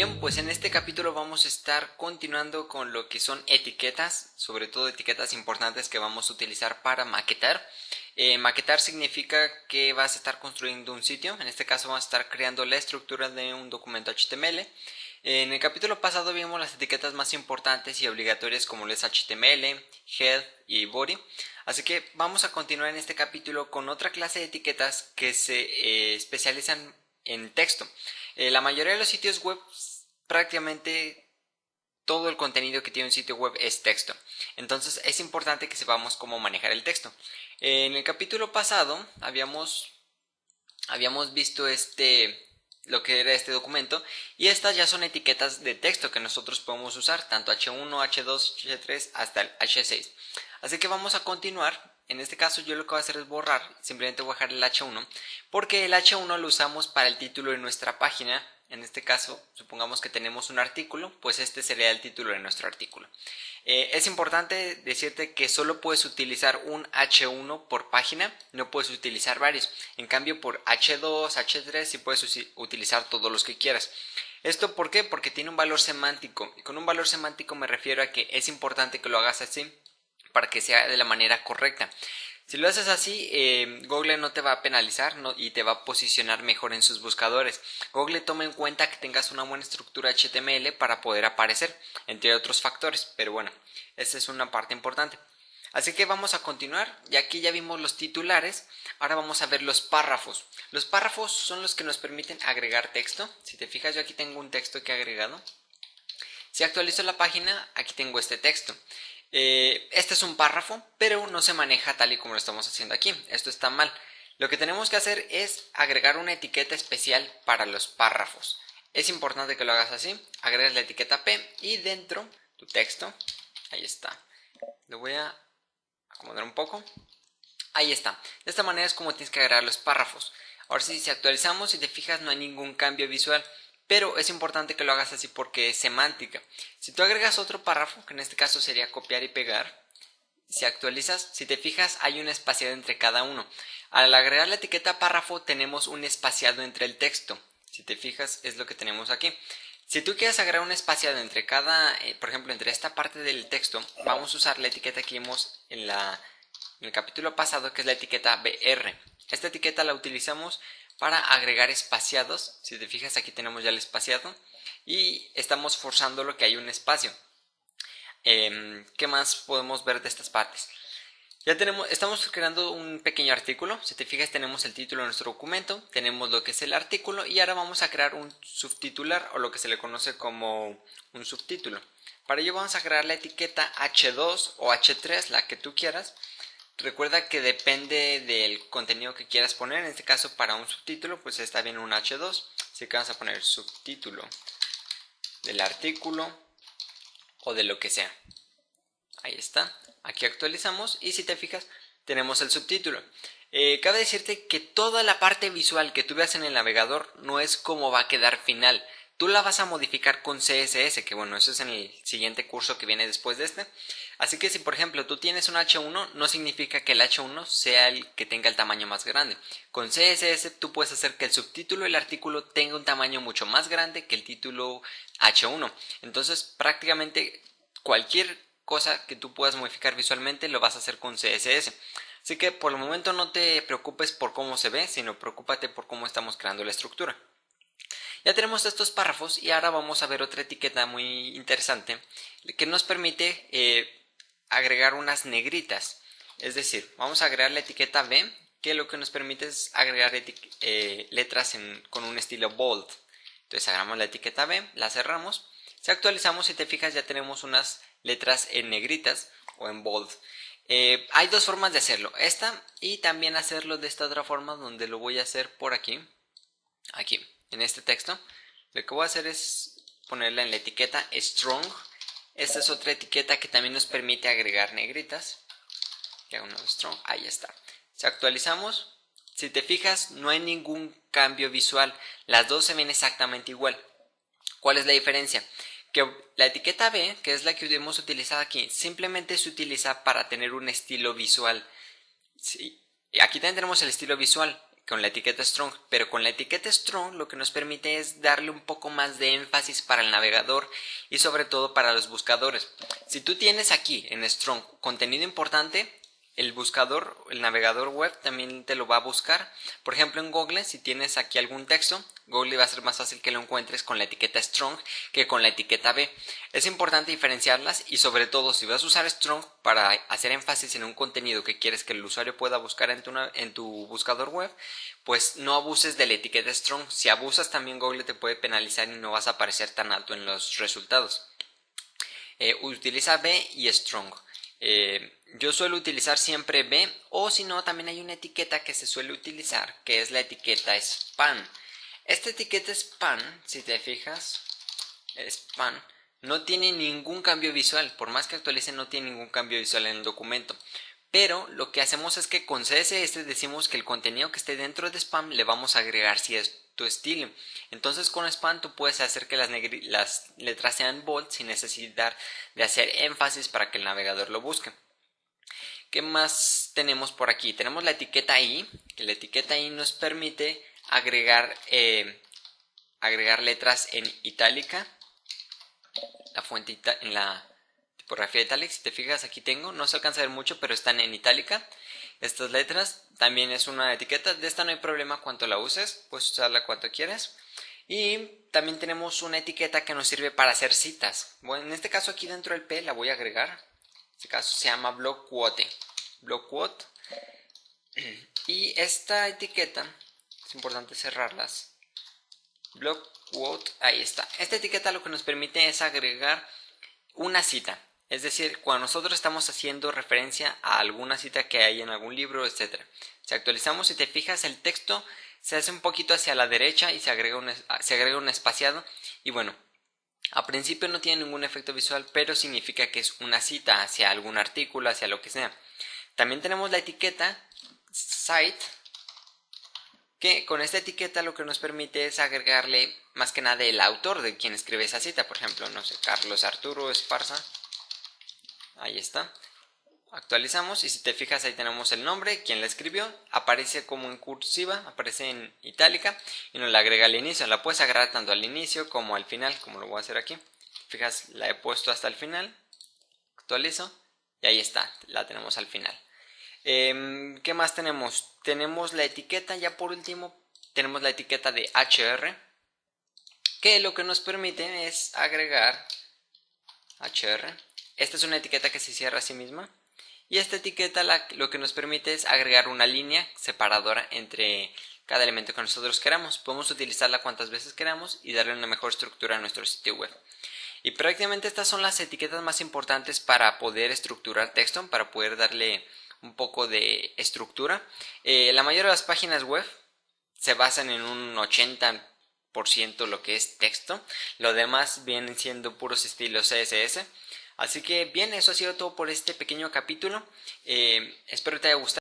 Bien, pues en este capítulo vamos a estar continuando con lo que son etiquetas, sobre todo etiquetas importantes que vamos a utilizar para maquetar. Maquetar significa que vas a estar construyendo un sitio, en este caso vamos a estar creando la estructura de un documento HTML. En el capítulo pasado vimos las etiquetas más importantes y obligatorias como lo es HTML, Head y Body. Así que vamos a continuar en este capítulo con otra clase de etiquetas que se especializan en texto. La mayoría de los sitios web, prácticamente todo el contenido que tiene un sitio web es texto. Entonces es importante que sepamos cómo manejar el texto. En el capítulo pasado habíamos visto lo que era este documento, y estas ya son etiquetas de texto que nosotros podemos usar, tanto H1, H2, H3 hasta el H6. Así que vamos a continuar. En este caso yo lo que voy a hacer es borrar, simplemente voy a dejar el H1, porque el H1 lo usamos para el título de nuestra página. En este caso, supongamos que tenemos un artículo, pues este sería el título de nuestro artículo. Es importante decirte que solo puedes utilizar un H1 por página, no puedes utilizar varios. En cambio, por H2, H3 sí puedes utilizar todos los que quieras. ¿Esto por qué? Porque tiene un valor semántico, y con un valor semántico me refiero a que es importante que lo hagas así para que sea de la manera correcta. Si lo haces así, Google no te va a penalizar, y te va a posicionar mejor en sus buscadores. Google toma en cuenta que tengas una buena estructura HTML para poder aparecer, entre otros factores, pero bueno, esa es una parte importante. Así que vamos a continuar, y aquí ya vimos los titulares, ahora vamos a ver los párrafos. Los párrafos son los que nos permiten agregar texto. Si te fijas, yo aquí tengo un texto que he agregado. Si actualizo la página, aquí tengo este texto. Este es un párrafo, pero no se maneja tal y como lo estamos haciendo aquí. Esto está mal. Lo que tenemos que hacer es agregar una etiqueta especial para los párrafos. Es importante que lo hagas así. Agregas la etiqueta P y dentro tu texto, ahí está. Lo voy a acomodar un poco. Ahí está. De esta manera es como tienes que agregar los párrafos. Ahora sí, si actualizamos, si te fijas, no hay ningún cambio visual. Pero es importante que lo hagas así porque es semántica. Si tú agregas otro párrafo, que en este caso sería copiar y pegar, si actualizas, si te fijas, hay un espaciado entre cada uno. Al agregar la etiqueta párrafo tenemos un espaciado entre el texto. Si te fijas, es lo que tenemos aquí. Si tú quieres agregar un espaciado entre cada, por ejemplo, entre esta parte del texto, vamos a usar la etiqueta que vimos en el capítulo pasado, que es la etiqueta BR. Esta etiqueta la utilizamos para agregar espaciados. Si te fijas, aquí tenemos ya el espaciado y estamos forzándolo que hay un espacio. ¿Qué más podemos ver de estas partes? Ya estamos creando un pequeño artículo. Si te fijas, tenemos el título de nuestro documento, tenemos lo que es el artículo, y ahora vamos a crear un subtitular, o lo que se le conoce como un subtítulo. Para ello vamos a crear la etiqueta H2 o H3, la que tú quieras. Recuerda que depende del contenido que quieras poner. En este caso, para un subtítulo, pues está bien un H2. Así que vamos a poner subtítulo del artículo o de lo que sea. Ahí está. Aquí actualizamos y si te fijas, tenemos el subtítulo. Cabe decirte que toda la parte visual que tú veas en el navegador no es como va a quedar final. Tú la vas a modificar con CSS, que bueno, eso es en el siguiente curso que viene después de este. Así que si por ejemplo tú tienes un H1, no significa que el H1 sea el que tenga el tamaño más grande. Con CSS tú puedes hacer que el subtítulo del artículo tenga un tamaño mucho más grande que el título H1. Entonces prácticamente cualquier cosa que tú puedas modificar visualmente lo vas a hacer con CSS. Así que por el momento no te preocupes por cómo se ve, sino preocúpate por cómo estamos creando la estructura. Ya tenemos estos párrafos y ahora vamos a ver otra etiqueta muy interesante que nos permite agregar unas negritas. Es decir, vamos a agregar la etiqueta B, que lo que nos permite es agregar letras con un estilo bold. Entonces agarramos la etiqueta B, la cerramos. Si actualizamos, si te fijas, ya tenemos unas letras en negritas o en bold. Hay dos formas de hacerlo, esta y también hacerlo de esta otra forma, donde lo voy a hacer por aquí, en este texto. Lo que voy a hacer es ponerla en la etiqueta strong. Esta es otra etiqueta que también nos permite agregar negritas. Que hago una strong, ahí está. Si actualizamos, si te fijas, no hay ningún cambio visual, las dos se ven exactamente igual. ¿Cuál es la diferencia? Que la etiqueta B, que es la que hemos utilizado aquí, simplemente se utiliza para tener un estilo visual. Sí. Aquí también tenemos el estilo visual. con la etiqueta strong, pero con la etiqueta strong lo que nos permite es darle un poco más de énfasis para el navegador y sobre todo para los buscadores. Si tú tienes aquí en strong contenido importante, el buscador, el navegador web también te lo va a buscar. Por ejemplo, en Google, si tienes aquí algún texto, Google va a ser más fácil que lo encuentres con la etiqueta strong que con la etiqueta B. Es importante diferenciarlas y sobre todo si vas a usar strong para hacer énfasis en un contenido que quieres que el usuario pueda buscar en tu buscador web, pues no abuses de la etiqueta strong. Si abusas también Google te puede penalizar y no vas a aparecer tan alto en los resultados. Utiliza B y strong. Yo suelo utilizar siempre B, o si no también hay una etiqueta que se suele utilizar que es la etiqueta span. Esta etiqueta span, si te fijas, span no tiene ningún cambio visual, por más que actualice no tiene ningún cambio visual en el documento. Pero lo que hacemos es que con CSS decimos que el contenido que esté dentro de spam le vamos a agregar cierto estilo. Entonces con spam tú puedes hacer que las letras sean bold sin necesidad de hacer énfasis para que el navegador lo busque. ¿Qué más tenemos por aquí? Tenemos la etiqueta I, que la etiqueta I nos permite agregar letras en itálica, la fuente en la tipografía itálica. Si te fijas, aquí tengo, no se alcanza a ver mucho, pero están en itálica. Estas letras también es una etiqueta, de esta no hay problema cuanto la uses, puedes usarla cuanto quieras. Y también tenemos una etiqueta que nos sirve para hacer citas. Bueno, en este caso aquí dentro del P la voy a agregar. En este caso se llama block quote. Y esta etiqueta, es importante cerrarlas. Block quote, ahí está. Esta etiqueta lo que nos permite es agregar una cita. Es decir, cuando nosotros estamos haciendo referencia a alguna cita que hay en algún libro, etc. Si actualizamos, si te fijas, el texto se hace un poquito hacia la derecha y se agrega un espaciado. Y bueno, a principio no tiene ningún efecto visual, pero significa que es una cita hacia algún artículo, hacia lo que sea. También tenemos la etiqueta cite, que con esta etiqueta lo que nos permite es agregarle más que nada el autor de quien escribe esa cita. Por ejemplo, no sé, Carlos Arturo Esparza. Ahí está. Actualizamos y si te fijas ahí tenemos el nombre, quien la escribió, aparece como en cursiva, aparece en itálica y nos la agrega al inicio. La puedes agregar tanto al inicio como al final, como lo voy a hacer aquí. Fijas, la he puesto hasta el final, actualizo y ahí está, la tenemos al final. ¿Qué más tenemos? Tenemos la etiqueta, ya por último, tenemos la etiqueta de HR, que lo que nos permite es agregar HR. Esta es una etiqueta que se cierra a sí misma. Y esta etiqueta lo que nos permite es agregar una línea separadora entre cada elemento que nosotros queramos. Podemos utilizarla cuantas veces queramos y darle una mejor estructura a nuestro sitio web. Y prácticamente estas son las etiquetas más importantes para poder estructurar texto, para poder darle un poco de estructura. La mayoría de las páginas web se basan en un 80% lo que es texto. Lo demás vienen siendo puros estilos CSS. Así que bien, eso ha sido todo por este pequeño capítulo. Espero te haya gustado.